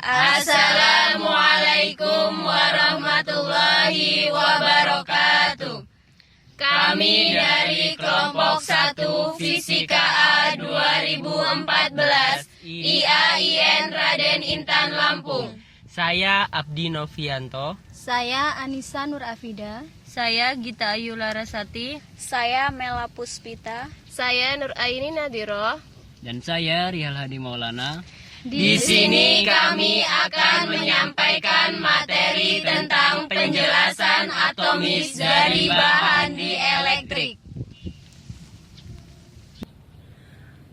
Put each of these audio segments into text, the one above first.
Assalamualaikum warahmatullahi wabarakatuh. Kami dari kelompok 1 Fisika A 2014 IAIN Raden Intan Lampung. Saya Abdi Novianto. Saya Anissa Nur Afida. Saya Gita Ayu Larasati. Saya Mela Puspita. Saya Nur Aini Nadiro. Dan saya Rihal Hadi Maulana. Di sini kami akan menyampaikan materi tentang penjelasan atomis dari bahan dielektrik.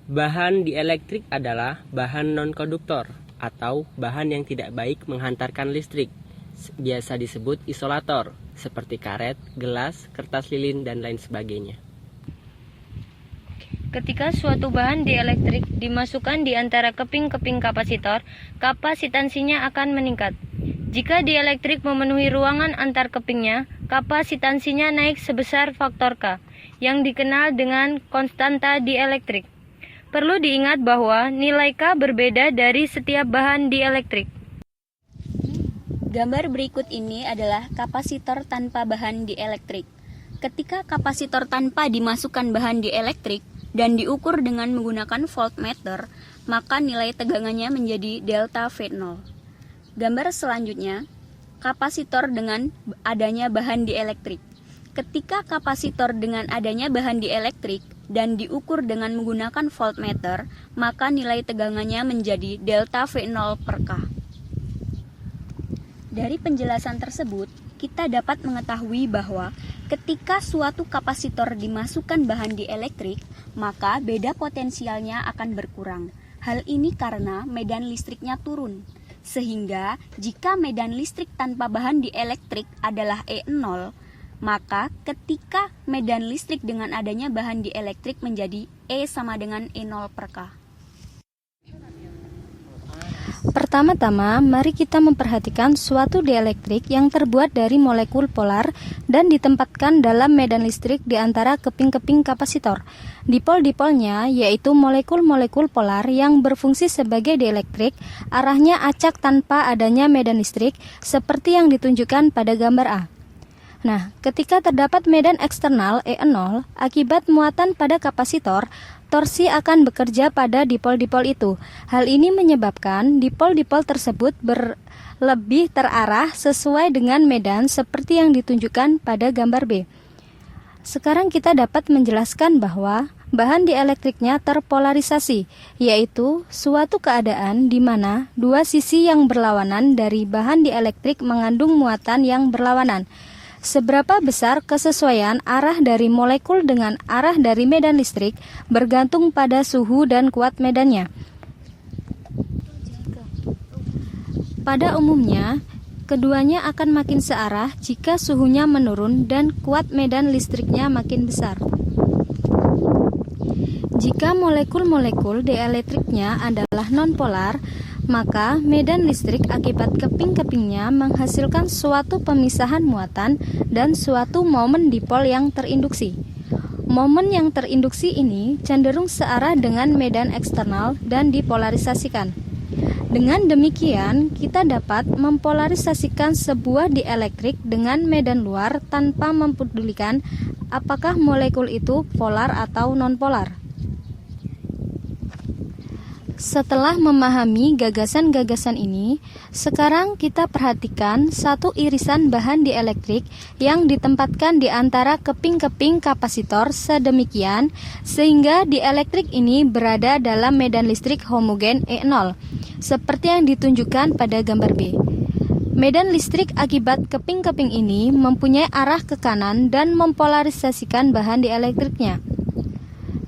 Bahan dielektrik adalah bahan non-konduktor atau bahan yang tidak baik menghantarkan listrik. Biasa disebut isolator, seperti karet, gelas, kertas lilin, dan lain sebagainya. Ketika suatu bahan dielektrik dimasukkan di antara keping-keping kapasitor, kapasitansinya akan meningkat. Jika dielektrik memenuhi ruangan antar kepingnya, kapasitansinya naik sebesar faktor K, yang dikenal dengan konstanta dielektrik. Perlu diingat bahwa nilai K berbeda dari setiap bahan dielektrik. Gambar berikut ini adalah kapasitor tanpa bahan dielektrik. Ketika kapasitor tanpa dimasukkan bahan dielektrik dan diukur dengan menggunakan voltmeter, maka nilai tegangannya menjadi delta V0. Gambar selanjutnya, kapasitor dengan adanya bahan dielektrik. Ketika kapasitor dengan adanya bahan dielektrik dan diukur dengan menggunakan voltmeter, maka nilai tegangannya menjadi delta V0 per K. Dari penjelasan tersebut, kita dapat mengetahui bahwa ketika suatu kapasitor dimasukkan bahan dielektrik, maka beda potensialnya akan berkurang. Hal ini karena medan listriknya turun. Sehingga jika medan listrik tanpa bahan dielektrik adalah E0, maka ketika medan listrik dengan adanya bahan dielektrik menjadi E sama dengan E0 per K. Pertama-tama, mari kita memperhatikan suatu dielektrik yang terbuat dari molekul polar dan ditempatkan dalam medan listrik di antara keping-keping kapasitor. Dipol-dipolnya, yaitu molekul-molekul polar yang berfungsi sebagai dielektrik, arahnya acak tanpa adanya medan listrik, seperti yang ditunjukkan pada gambar A. Nah, ketika terdapat medan eksternal E0, akibat muatan pada kapasitor, torsi akan bekerja pada dipol-dipol itu. Hal ini menyebabkan dipol-dipol tersebut lebih terarah sesuai dengan medan seperti yang ditunjukkan pada gambar B. Sekarang kita dapat menjelaskan bahwa bahan dielektriknya terpolarisasi, yaitu suatu keadaan di mana dua sisi yang berlawanan dari bahan dielektrik mengandung muatan yang berlawanan. Seberapa besar kesesuaian arah dari molekul dengan arah dari medan listrik bergantung pada suhu dan kuat medannya. Pada umumnya, keduanya akan makin searah jika suhunya menurun dan kuat medan listriknya makin besar. Jika molekul-molekul dielektriknya adalah nonpolar, maka medan listrik akibat keping-kepingnya menghasilkan suatu pemisahan muatan dan suatu momen dipol yang terinduksi. Momen yang terinduksi ini cenderung searah dengan medan eksternal dan dipolarisasikan. Dengan demikian, kita dapat mempolarisasikan sebuah dielektrik dengan medan luar tanpa mempedulikan apakah molekul itu polar atau nonpolar. Setelah memahami gagasan-gagasan ini, sekarang kita perhatikan satu irisan bahan dielektrik yang ditempatkan di antara keping-keping kapasitor sedemikian sehingga dielektrik ini berada dalam medan listrik homogen E0, seperti yang ditunjukkan pada gambar B. Medan listrik akibat keping-keping ini mempunyai arah ke kanan dan mempolarisasikan bahan dielektriknya.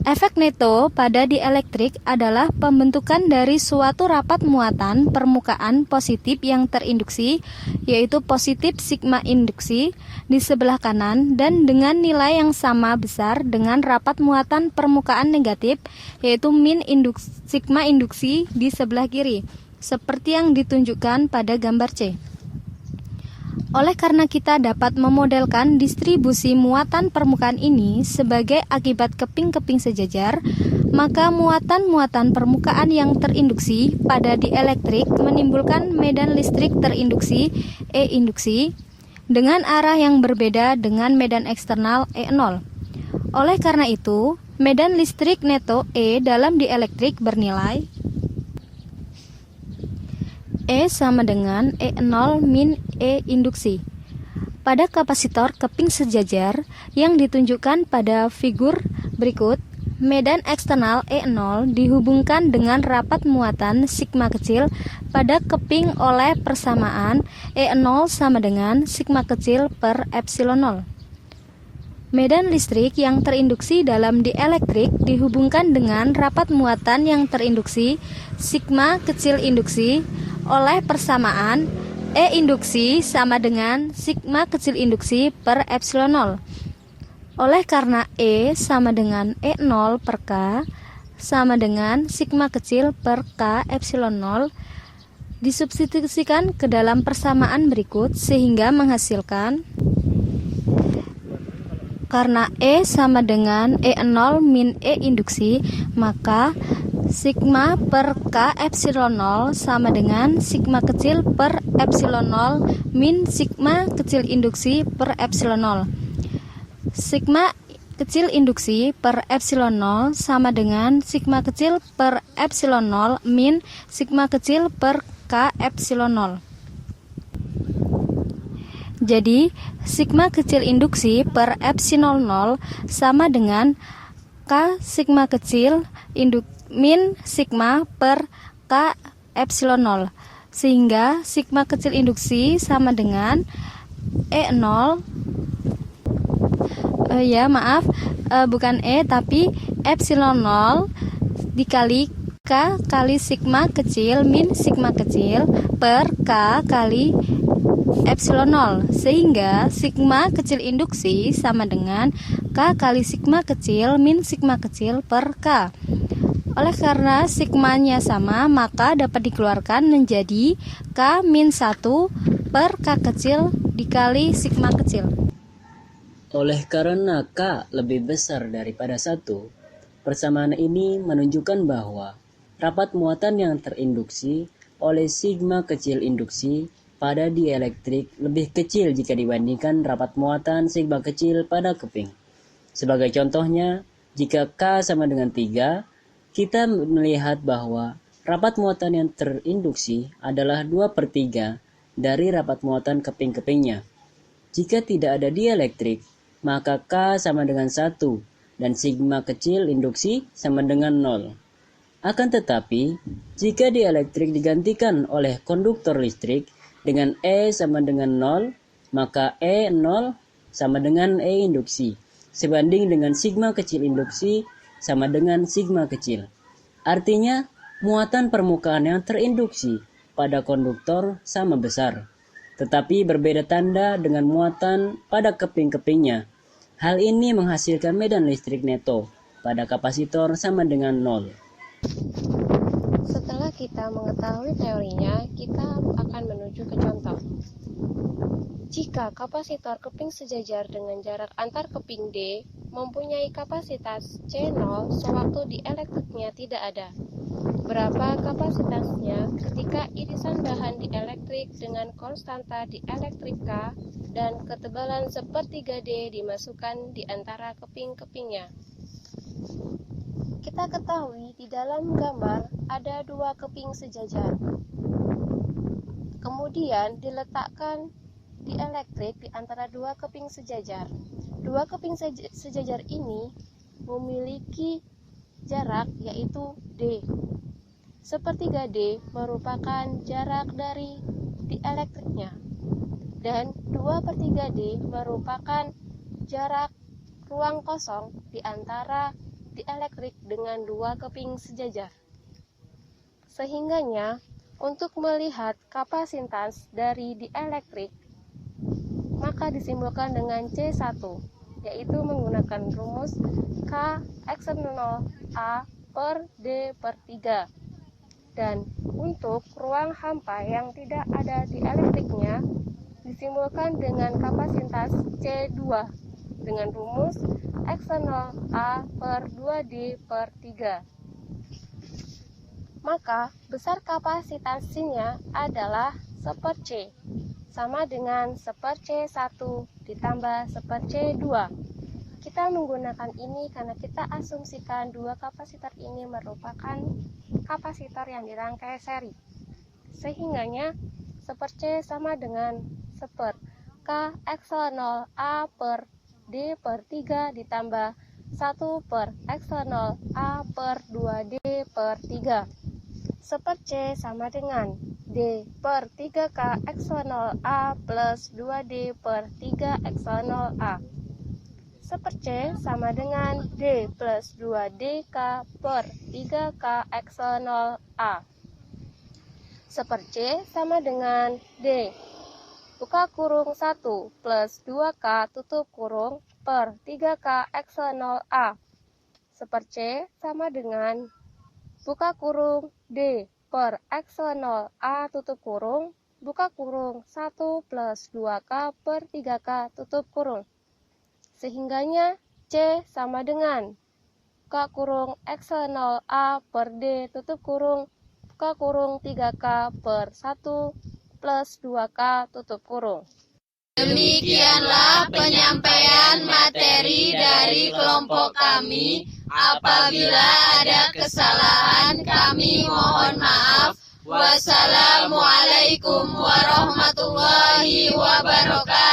Efek neto pada dielektrik adalah pembentukan dari suatu rapat muatan permukaan positif yang terinduksi, yaitu positif sigma induksi di sebelah kanan dan dengan nilai yang sama besar dengan rapat muatan permukaan negatif, yaitu min sigma induksi di sebelah kiri, seperti yang ditunjukkan pada gambar C. Oleh karena kita dapat memodelkan distribusi muatan permukaan ini sebagai akibat keping-keping sejajar, maka muatan-muatan permukaan yang terinduksi pada dielektrik menimbulkan medan listrik terinduksi E induksi dengan arah yang berbeda dengan medan eksternal E0. Oleh karena itu, medan listrik neto E dalam dielektrik bernilai E sama dengan E0 min E induksi. Pada kapasitor keping sejajar yang ditunjukkan pada figur berikut, medan eksternal E0 dihubungkan dengan rapat muatan sigma kecil pada keping oleh persamaan E0 sama dengan sigma kecil per epsilon 0. Medan listrik yang terinduksi dalam dielektrik dihubungkan dengan rapat muatan yang terinduksi sigma kecil induksi oleh persamaan E induksi sama dengan sigma kecil induksi per epsilon 0. Oleh karena E sama dengan E0 per K sama dengan sigma kecil per K epsilon 0, disubstitusikan ke dalam persamaan berikut sehingga menghasilkan karena E sama dengan E0 min E induksi, maka sigma per K epsilon 0 sama dengan sigma kecil per epsilon 0 min sigma kecil induksi per epsilon 0. Sigma kecil induksi per epsilon 0 sama dengan sigma kecil per epsilon 0 min sigma kecil per K epsilon 0. Jadi, sigma kecil induksi per epsilon 0 sama dengan K sigma kecil min sigma per K epsilon 0. Sehingga sigma kecil induksi sama dengan E0 bukan E tapi epsilon 0 dikali K kali sigma kecil min sigma kecil per K kali epsilon 0, sehingga sigma kecil induksi sama dengan K kali sigma kecil min sigma kecil per K. Oleh karena sigmanya sama, maka dapat dikeluarkan menjadi K min 1 per K kecil dikali sigma kecil. Oleh karena K lebih besar daripada 1, persamaan ini menunjukkan bahwa rapat muatan yang terinduksi oleh sigma kecil induksi pada dielektrik lebih kecil jika dibandingkan rapat muatan sigma kecil pada keping. Sebagai contohnya, jika K sama dengan 3, kita melihat bahwa rapat muatan yang terinduksi adalah 2/3 dari rapat muatan keping-kepingnya. Jika tidak ada dielektrik, maka K sama dengan 1 dan sigma kecil induksi sama dengan 0. Akan tetapi, jika dielektrik digantikan oleh konduktor listrik dengan E sama dengan 0, maka E0 sama dengan E induksi, sebanding dengan sigma kecil induksi sama dengan sigma kecil. Artinya, muatan permukaan yang terinduksi pada konduktor sama besar, tetapi berbeda tanda dengan muatan pada keping-kepingnya. Hal ini menghasilkan medan listrik neto pada kapasitor sama dengan 0. Setelah kita mengetahui teorinya, kita akan menuju ke contoh. Jika kapasitor keping sejajar dengan jarak antar keping D mempunyai kapasitas C0 sewaktu dielektriknya tidak ada, berapa kapasitasnya ketika irisan bahan dielektrik dengan konstanta dielektrik K dan ketebalan 1/3 D dimasukkan di antara keping-kepingnya? Kita ketahui di dalam gambar ada 2 keping sejajar. Kemudian diletakkan dielektrik di antara 2 keping sejajar. 2 keping sejajar ini memiliki jarak yaitu D. 1/3 D merupakan jarak dari dielektriknya dan 2/3 D merupakan jarak ruang kosong di antara dielektrik dengan 2 keping sejajar. Sehingganya, untuk melihat kapasitas dari dielektrik, maka disimbolkan dengan C1, yaitu menggunakan rumus K eksternal A per D per 3. Dan untuk ruang hampa yang tidak ada dielektriknya, disimbolkan dengan kapasitas C2 dengan rumus X0 A per 2D per 3. Maka besar kapasitansinya adalah 1/C, sama dengan 1/C1 ditambah 1/C2. Kita menggunakan ini karena kita asumsikan dua kapasitor ini merupakan kapasitor yang dirangkai seri. Sehingganya 1/C sama dengan 1 K X0 A per D per 3 ditambah 1 per X0 A per 2D per 3. 1/C sama dengan D per 3K X0 A plus 2D per 3 X0 A. 1/C sama dengan D plus 2DK per 3K X0 A. 1/C sama dengan D buka kurung 1 plus 2K tutup kurung per 3K X0 A. 1/C sama dengan buka kurung D per X0 A tutup kurung buka kurung 1 plus 2K per 3K tutup kurung. Sehingganya C sama dengan buka kurung X0 A per D tutup kurung buka kurung 3K per 1 plus 2K tutup kurung. Demikianlah penyampaian materi dari kelompok kami. Apabila ada kesalahan, kami mohon maaf. Wassalamualaikum warahmatullahi wabarakatuh.